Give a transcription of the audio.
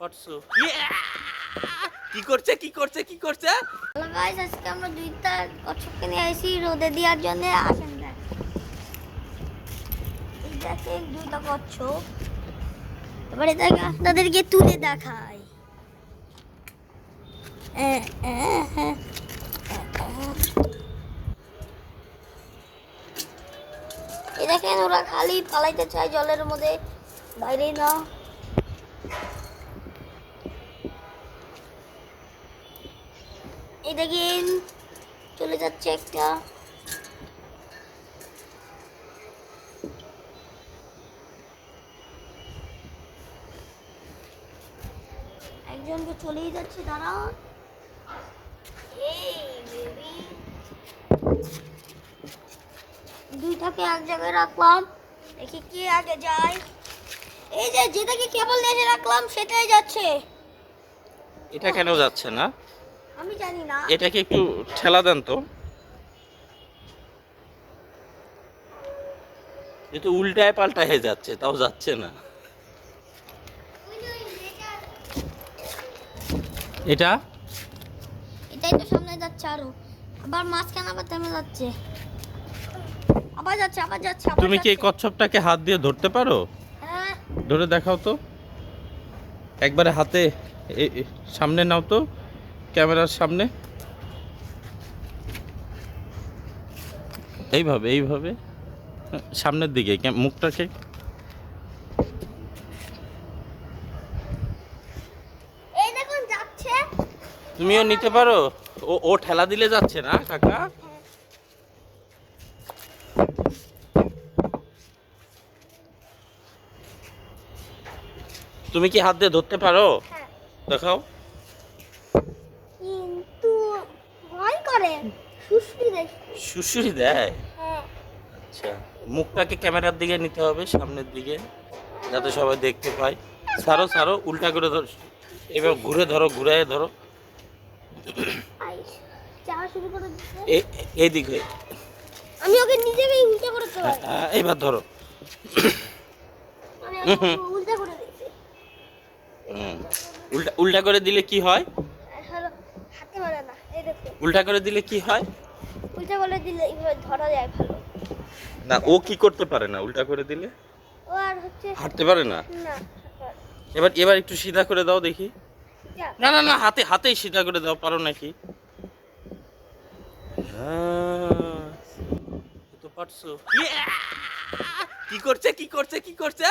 পারছো। কি করছে কি করছে কি করছে? হ্যালো গাইস, আজকে আমরা দুইটা কচ্ছপকে নিয়ে আসি রোদে দেওয়ার জন্য। আসেন দেখ, এই দেখেন দুইটা কচ্ছপ। এবারে দেখে আপনাদেরকে তুলে দেখাই। এই দেখেন, ওরা খালি পালাইতে চায় জলের মধ্যে, বাইরে না। এই দেখেন চলে যাচ্ছে একটা। একজনকে চলেই যাচ্ছে, দাঁড়াও। এই বেবি, দুইটাকে এক জায়গায় রাখলাম, দেখি কে আগে যায়। এই যে যেটাকে কেবল নিয়ে রাখলাম সেটাই যাচ্ছে। এটা কেন যাচ্ছে না? আমি জানি না। এটাকে একটু ঠেলা দেন তো। যেহেতু উল্টায় পাল্টায় যাচ্ছে, তাও যাচ্ছে না। এটা এটাই তো সামনে যাচ্ছে, আরো আবার মাঝখানে আবার থেমে যাচ্ছে, আবার যাচ্ছে, আবার যাচ্ছে, আবার তুমি কি এই যাচ্ছে। কচ্ছপটাকে হাত দিয়ে ধরতে পারো? হ্যাঁ, ধরে দেখাও তো একবারে হাতে। সামনে নাও তো, ক্যামেরার সামনে। এইভাবে এইভাবে সামনের দিকে মুখটাকে। এই দেখুন যাচ্ছে। তুমিও নিতে পারো। ও ও ঠেলা দিলে যাচ্ছে না কাকা। তুমি কি হাত দিয়ে ধরতে পারো? হ্যাঁ, দেখাও। কিন্তু ভয় করে, সুশ্রী দেখে। সুশুরি দেয়। হ্যাঁ, আচ্ছা, মুখটাকে ক্যামেরার দিকে নিতে হবে, সামনের দিকে, যাতে সবাই দেখতে পায়। ছাড়ো ছাড়ো, উল্টা করে ধরো। এবার ঘুরে ধরো, ঘুরে ধরো। আইস যাওয়া শুরু করে দিচ্ছে। এইদিকে। আমি ওকে নিজেকেই উল্টা করে দিতে পারি। এবার ধরো। আমি ওকে উল্টা করে দিচ্ছি। উল্টা উল্টা করে দিলে কি হয়? হলো, হাতে মারে না, এই দেখো। উল্টা করে দিলে কি হয়? উল্টা করে দিলে এইভাবে ধরা যায় ভালো। না, ও কি করতে পারে না উল্টা করে দিলে? ও আর হচ্ছে হাঁটতে পারে না। না। এবার এবার একটু সিধা করে দাও দেখি। যা। না না না, হাতেই সিধা করে দাও, পারো নাকি? হ্যাঁ, তো পারছো। কি করছে কি করছে কি করছে?